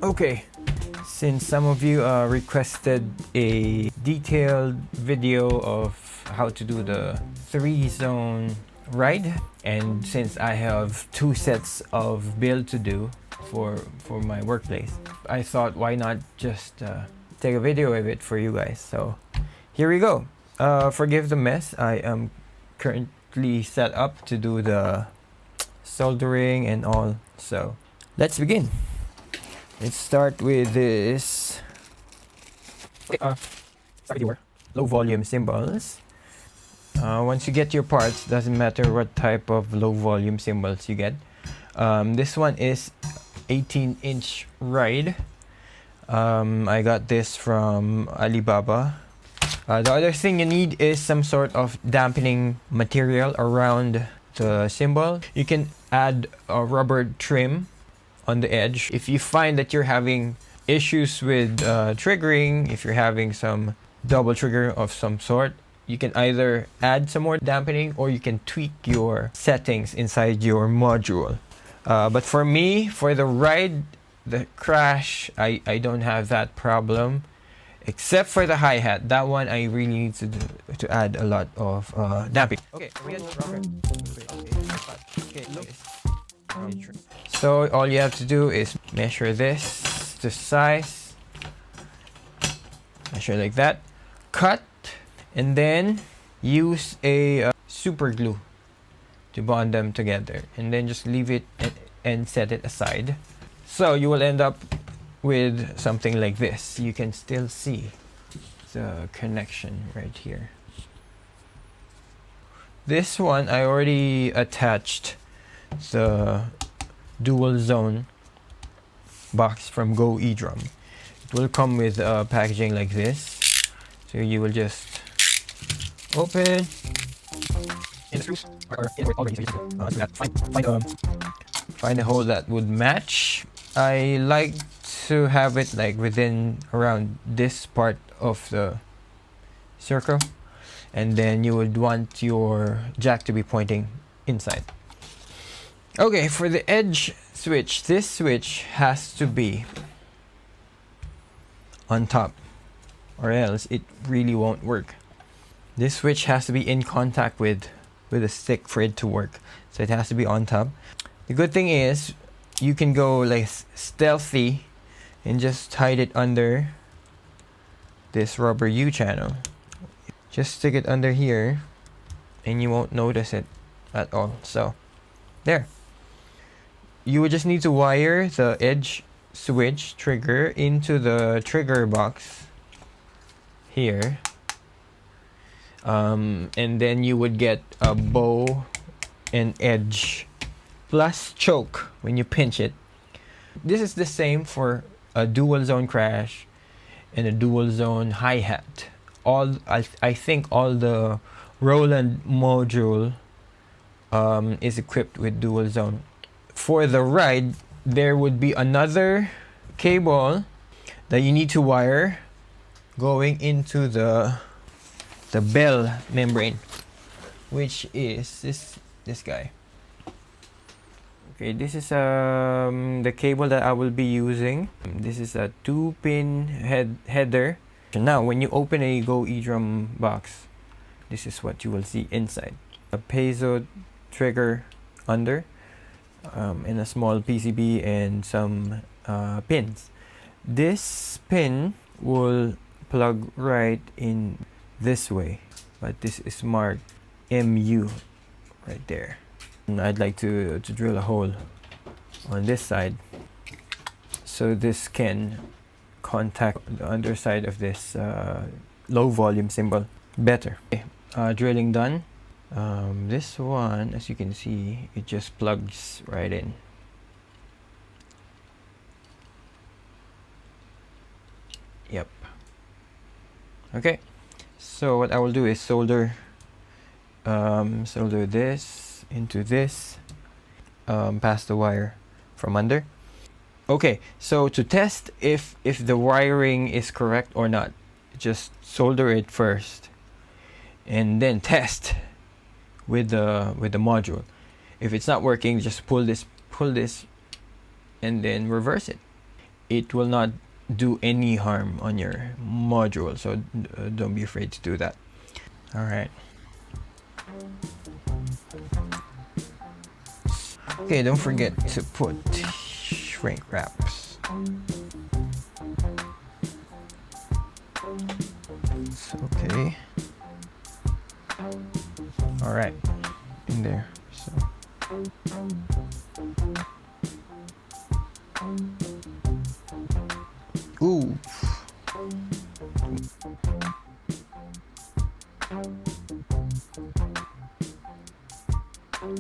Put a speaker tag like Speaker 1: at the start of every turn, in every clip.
Speaker 1: Okay, since some of you requested a detailed video of how to do the 3-zone ride, and since I have 2 sets of build to do for my workplace, I thought why not just take a video of it for you guys. So here we go. Forgive the mess. I am currently set up to do the soldering and all, so let's begin. Let's start with this. Okay, low volume cymbals. Once you get your parts, doesn't matter what type of low volume cymbals you get. This one is 18-inch ride. I got this from Alibaba. The other thing you need is some sort of dampening material around the cymbal. You can add a rubber trim on the edge. If you find that you're having issues with triggering, if you're having some double trigger of some sort, you can either add some more dampening or you can tweak your settings inside your module. But for me, for the ride, the crash, I don't have that problem, except for the hi-hat. That one I really need to add a lot of dampening. Okay, so all you have to do is measure this to size, measure like that, cut, and then use a super glue to bond them together, and then just leave it and set it aside. So you will end up with something like this. You can still see the connection right here. This one I already attached the dual zone box from Go E-Drum. It will come with packaging like this, so you will just open in the screws or already, find a hole that would match. I like to have it like within around this part of the circle, and then you would want your jack to be pointing inside. Okay, for the edge switch, this switch has to be on top or else it really won't work. This switch has to be in contact with a stick for it to work, so it has to be on top. The good thing is you can go like stealthy and just hide it under this rubber U channel. Just stick it under here and you won't notice it at all. So there. You would just need to wire the edge switch trigger into the trigger box here, and then you would get a bow and edge plus choke when you pinch it. This is the same for a dual zone crash and a dual zone hi-hat. I think all the Roland module is equipped with dual zone. For the ride, there would be another cable that you need to wire going into the bell membrane, which is this guy. Okay, this is the cable that I will be using. This is a 2-pin header. Now, when you open a Go E-Drum box, this is what you will see inside. A piezo trigger under, and a small PCB and some pins. This pin will plug right in this way, but this is marked MU right there. And I'd like to drill a hole on this side so this can contact the underside of this low volume cymbal better. Okay, drilling done. This one, as you can see, it just plugs right in. Yep. Okay, so what I will do is solder this into this, pass the wire from under. Okay, so to test if the wiring is correct or not, just solder it first and then test with the module. If it's not working, just pull this and then reverse it. it will not do any harm on your module, so don't be afraid to do that. All right. Okay, don't forget to put shrink wraps. It's okay. All right, in there. So. Ooh.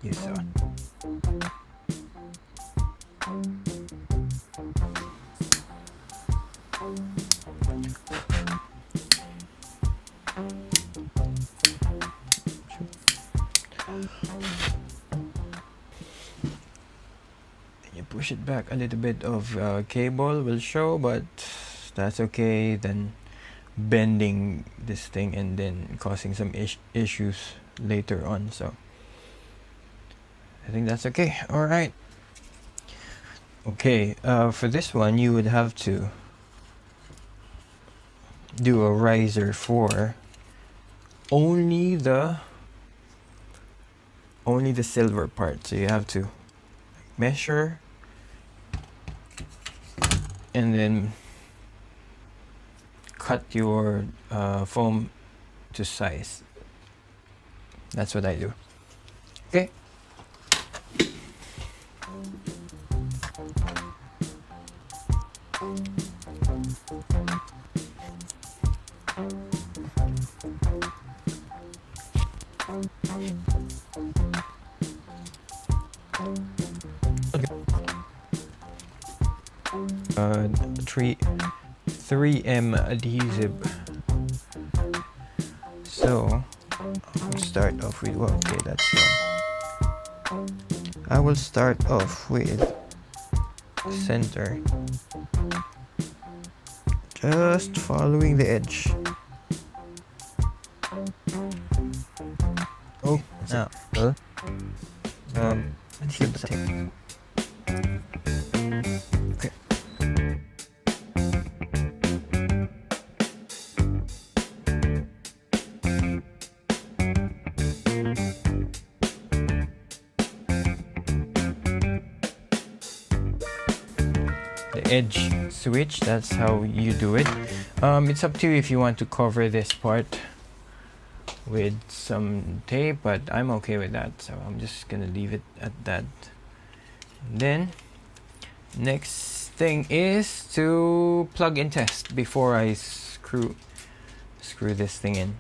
Speaker 1: Yes, sir. You push it back a little bit of cable will show, but that's okay. Then bending this thing and then causing some issues later on, so I think that's okay. All right. Okay, for this one you would have to do a riser for only the silver part. So you have to measure and then cut your foam to size. That's what I do. Okay. Uh, 3M adhesive. So I'll start off with, well, okay, that's wrong. I will start off with center, just following the edge. Oh, now adhesive tape. Okay. Edge switch, that's how you do it. It's up to you if you want to cover this part with some tape, but I'm okay with that, so I'm just gonna leave it at that. And then next thing is to plug and test before I screw this thing in.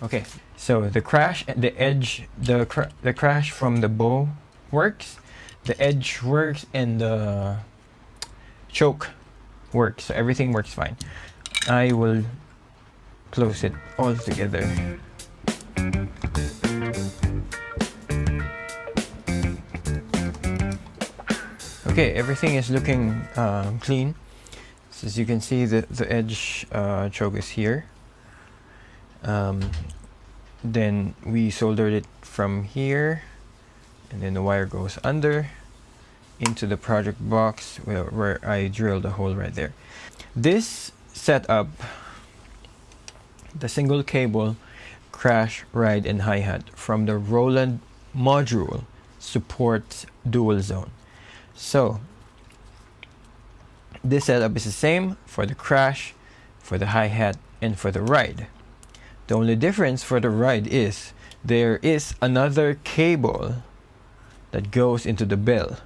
Speaker 1: Okay, so the crash, the edge, the crash from the bow works, the edge works, and the choke works, so everything works fine. I will close it all together. Okay, everything is looking clean. So as you can see, the edge choke is here. Then we soldered it from here, and then the wire goes under into the project box where I drilled a hole right there. This setup, the single cable, crash, ride, and hi-hat from the Roland module supports dual zone. So this setup is the same for the crash, for the hi-hat, and for the ride. The only difference for the ride is there is another cable that goes into the bell,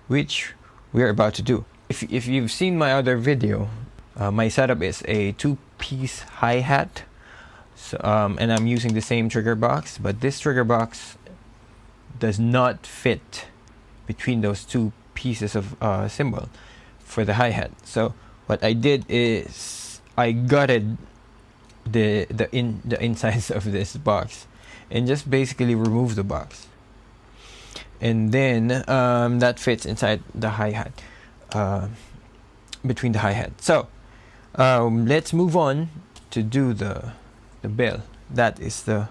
Speaker 1: which we're about to do. If you've seen my other video, my setup is a 2-piece hi-hat, so, and I'm using the same trigger box, but this trigger box does not fit between those two pieces of cymbal for the hi-hat. So what I did is I gutted the insides of this box and just basically removed the box, and then that fits inside the hi-hat, between the hi-hat. So let's move on to do the bell. That is the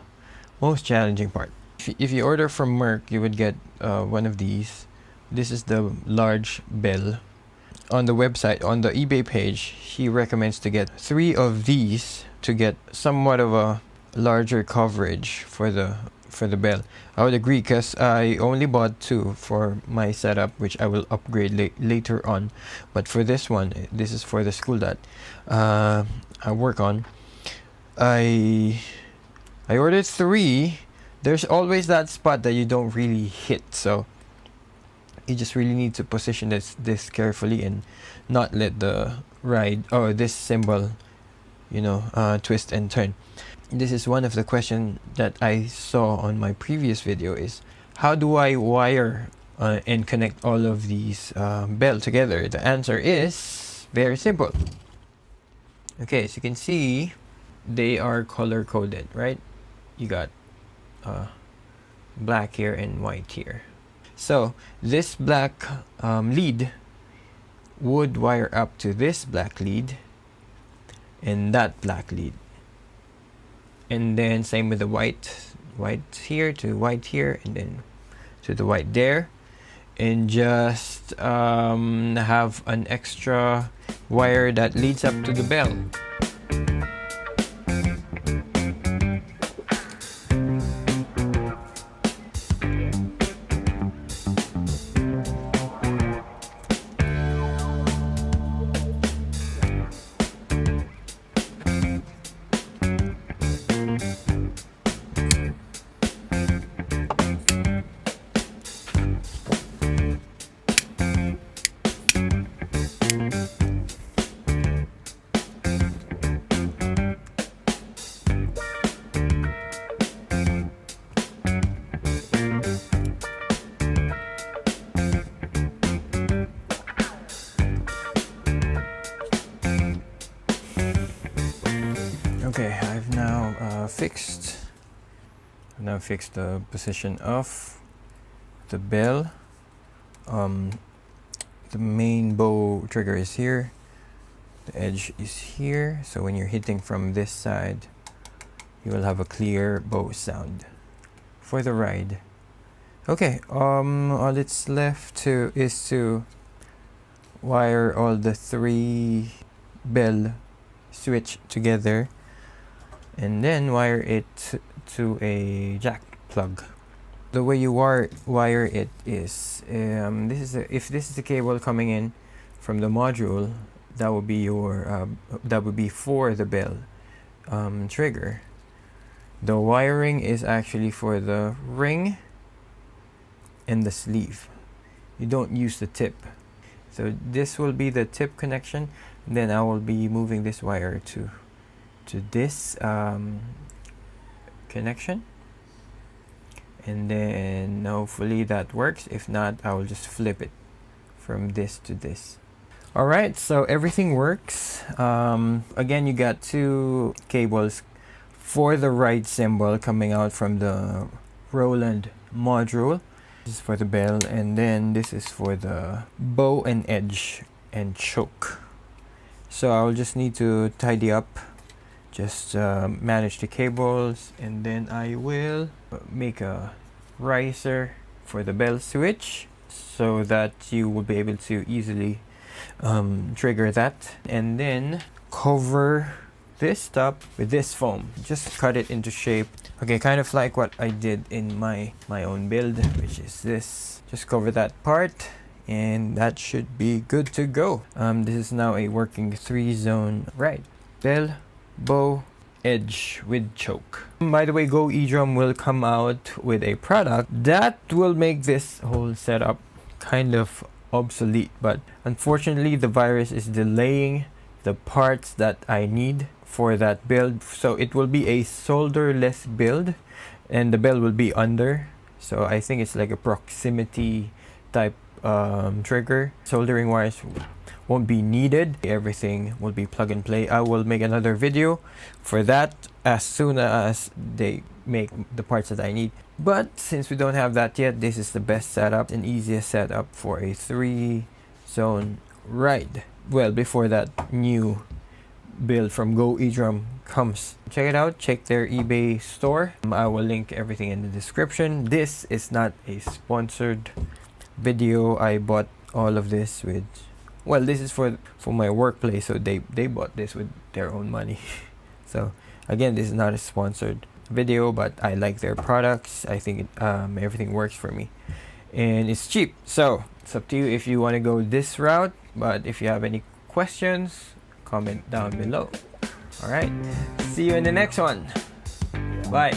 Speaker 1: most challenging part. If you order from Merck, you would get one of these. This is the large bell. on the website, on the eBay page, he recommends to get 3 of these to get somewhat of a larger coverage for the bell. I would agree, because I only bought 2 for my setup, which I will upgrade later on. But for this one, this is for the school that I work on. I ordered 3. There's always that spot that you don't really hit, so you just really need to position this carefully and not let the ride or this cymbal, you know, twist and turn. This is one of the questions that I saw on my previous video, is how do I wire and connect all of these bell together? The answer is very simple. Okay, so you can see they are color coded, right? You got black here and white here. So this black lead would wire up to this black lead and that black lead, and then same with the white here to white here, and then to the white there, and just have an extra wire that leads up to the bell. Okay, I've now fixed the position of the bell. The main bow trigger is here, the edge is here, so when you're hitting from this side, you will have a clear bow sound for the ride. Okay, all it's left is to wire all the 3 bell switch together, and then wire it to a jack plug. The way you wire it is, if this is the cable coming in from the module, that would be your that would be for the bell trigger. The wiring is actually for the ring and the sleeve. You don't use the tip. So this will be the tip connection. Then I will be moving this wire to this connection, and then hopefully that works. If not, I will just flip it from this to this. Alright, so everything works. Again, you got 2 cables for the right cymbal coming out from the Roland module. This is for the bell, and then this is for the bow and edge and choke. So I'll just need to tidy up, just manage the cables, and then I will make a riser for the bell switch so that you will be able to easily trigger that, and then cover this top with this foam. Just cut it into shape. Okay, kind of like what I did in my own build, which is this. Just cover that part, and that should be good to go. This is now a working 3-zone ride. Bell, bow, edge with choke. By the way, Go E-Drum will come out with a product that will make this whole setup kind of obsolete, but unfortunately the virus is delaying the parts that I need for that build. So it will be a solderless build, and the bell will be under. So I think it's like a proximity type trigger. Soldering wires won't be needed. Everything will be plug and play. I will make another video for that as soon as they make the parts that I need. But since we don't have that yet, this is the best setup and easiest setup for a 3-zone ride. Well, before that new build from Go E-Drum comes. Check it out. Check their eBay store. I will link everything in the description. This is not a sponsored video. I bought all of this with Well, this is for my workplace, so they bought this with their own money. So again, this is not a sponsored video, but I like their products. I think everything works for me, and it's cheap. So it's up to you if you want to go this route. But if you have any questions, comment down below. All right, see you in the next one. Bye.